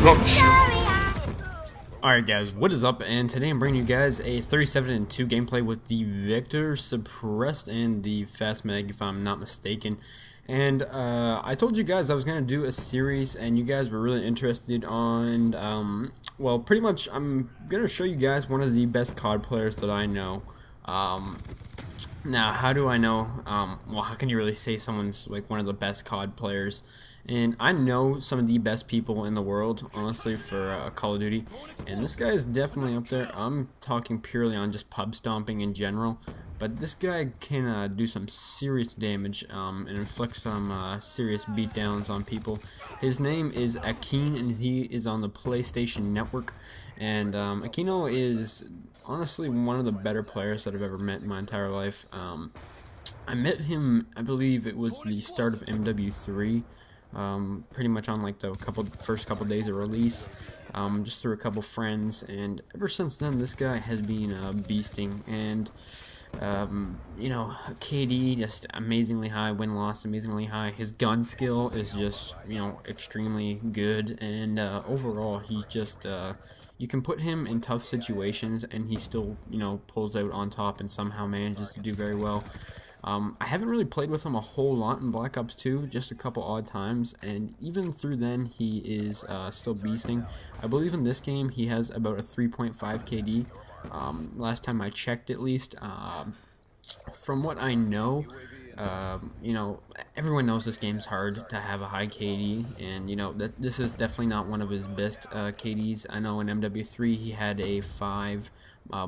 Alright guys, what is up? And today I'm bringing you guys a 37-2 gameplay with the Vector Suppressed and the Fast Mag, if I'm not mistaken. And I told you guys I was going to do a series, and you guys were really interested on, well, pretty much I'm going to show you guys one of the best CoD players that I know. Now, how do I know? Well, how can you really say someone's like one of the best CoD players? And I know some of the best people in the world, honestly, for Call of Duty. And this guy is definitely up there. I'm talking purely on just pub stomping in general. But this guy can do some serious damage and inflict some serious beatdowns on people. His name is Akeen, and he is on the PlayStation Network. And Akeen0 is honestly one of the better players that I've ever met in my entire life. I met him, I believe it was the start of MW3. Pretty much on like the first couple days of release, just through a couple friends, and ever since then this guy has been beasting. And you know, KD just amazingly high, win-loss amazingly high. His gun skill is just, you know, extremely good, and overall he's just you can put him in tough situations and he still, you know, pulls out on top and somehow manages to do very well. I haven't really played with him a whole lot in Black Ops 2, just a couple odd times, and even through then he is still beasting. I believe in this game he has about a 3.5 KD, last time I checked at least. From what I know, you know, everyone knows this game's hard to have a high KD, and you know that this is definitely not one of his best KDs. I know in MW3 he had a 5.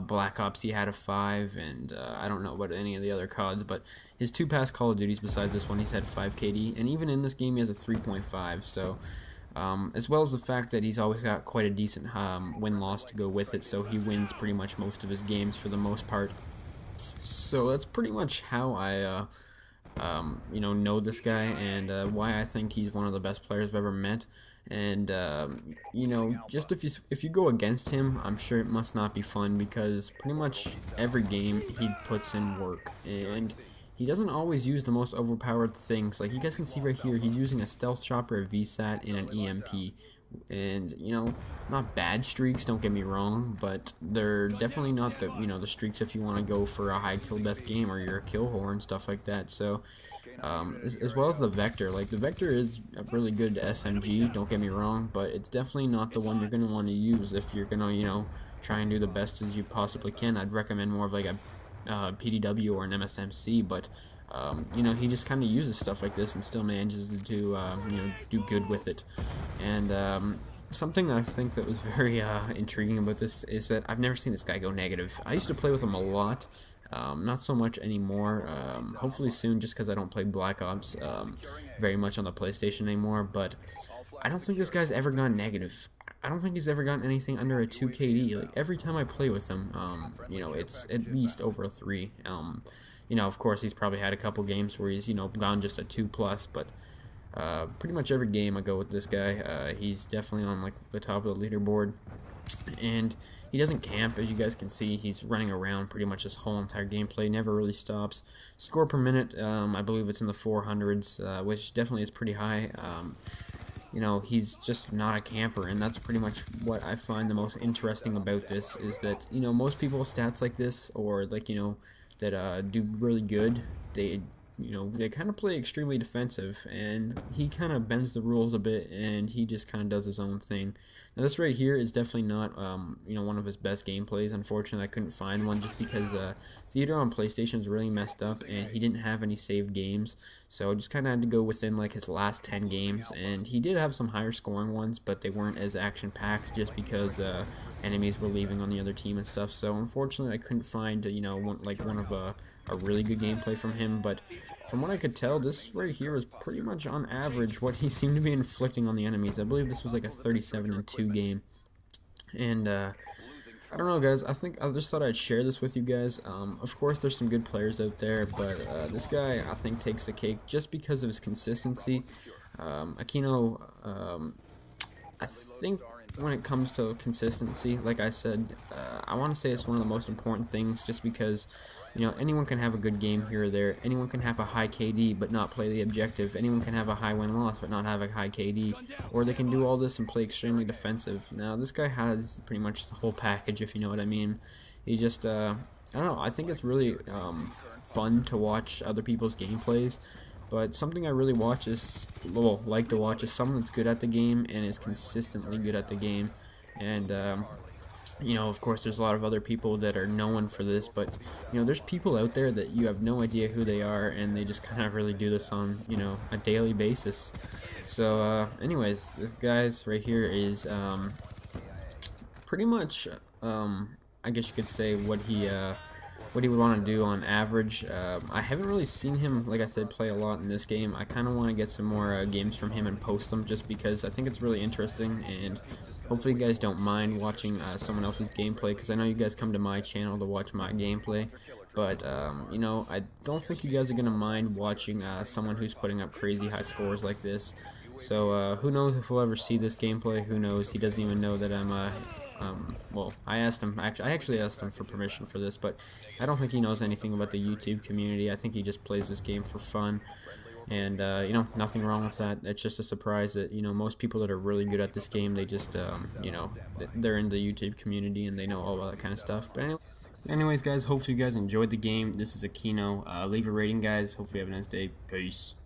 Black Ops he had a 5, and I don't know about any of the other CODs, but his two past Call of Duties besides this one he's had 5 KD, and even in this game he has a 3.5, so as well as the fact that he's always got quite a decent win-loss to go with it, so he wins pretty much most of his games for the most part. So that's pretty much how I you know this guy, and why I think he's one of the best players I've ever met. And you know, just if you go against him, I'm sure it must not be fun, because pretty much every game he puts in work, and he doesn't always use the most overpowered things. Like you guys can see right here, he's using a stealth chopper, a VSAT, and an EMP. And you know, not bad streaks, don't get me wrong, but they're definitely not the, you know, the streaks if you want to go for a high kill death game or you're a kill whore and stuff like that. So as well as the Vector, like the Vector is a really good SMG, don't get me wrong, but it's definitely not the one you're going to want to use if you're going to, you know, try and do the best as you possibly can. I'd recommend more of like a PDW or an MSMC, but you know, he just kind of uses stuff like this and still manages to you know, do good with it. And something I think that was very intriguing about this is that I've never seen this guy go negative. I used to play with him a lot, not so much anymore, hopefully soon, just because I don't play Black Ops very much on the PlayStation anymore, but I don't think this guy's ever gone negative. I don't think he's ever gotten anything under a 2 KD. Like every time I play with him, you know, it's at least over a 3. You know, of course, he's probably had a couple games where he's, you know, gone just a 2+, but pretty much every game I go with this guy, he's definitely on like the top of the leaderboard. And he doesn't camp, as you guys can see. He's running around pretty much this whole entire gameplay, never really stops. Score per minute, I believe it's in the 400s, which definitely is pretty high. You know, he's just not a camper, and that's pretty much what I find the most interesting about this, is that, you know, most people with stats like this, or like, you know, that do really good, they, you know, they kind of play extremely defensive, and he kind of bends the rules a bit, and he just kind of does his own thing. Now this right here is definitely not, you know, one of his best gameplays. Unfortunately, I couldn't find one just because Theater on PlayStation is really messed up, and he didn't have any saved games, so I just kind of had to go within like his last 10 games, and he did have some higher scoring ones, but they weren't as action-packed just because enemies were leaving on the other team and stuff. So unfortunately, I couldn't find, you know, one of a really good gameplay from him, but from what I could tell, this right here was pretty much on average what he seemed to be inflicting on the enemies. I believe this was like a 37-2 game. And I don't know, guys, I think I just thought I'd share this with you guys. Of course, there's some good players out there, but this guy, I think, takes the cake just because of his consistency. Akeen0, I think when it comes to consistency, like I said, I want to say it's one of the most important things, just because, you know, anyone can have a good game here or there. Anyone can have a high KD but not play the objective. Anyone can have a high win-loss but not have a high KD. Or they can do all this and play extremely defensive. Now, this guy has pretty much the whole package, if you know what I mean. He just, I don't know, I think it's really fun to watch other people's gameplays. But something I really watch is, well, like to watch, is someone that's good at the game and is consistently good at the game. And you know, of course, there's a lot of other people that are known for this, but you know, there's people out there that you have no idea who they are, and they just kind of really do this on, you know, a daily basis. So, anyways, this guy's right here is pretty much, I guess you could say what he would want to do on average. I haven't really seen him, like I said, play a lot in this game. I kind of want to get some more games from him and post them, just because I think it's really interesting, and hopefully you guys don't mind watching someone else's gameplay, because I know you guys come to my channel to watch my gameplay, but you know, I don't think you guys are going to mind watching someone who's putting up crazy high scores like this. So who knows if we'll ever see this gameplay, who knows. He doesn't even know that I'm well, I actually asked him for permission for this, but I don't think he knows anything about the YouTube community. I think he just plays this game for fun, and you know, nothing wrong with that. It's just a surprise that, you know, most people that are really good at this game, they just you know, they're in the YouTube community and they know all that kind of stuff. But anyways, guys, hopefully you guys enjoyed the game. This is Akeen0. Leave a rating, guys. Hopefully you have a nice day. Peace.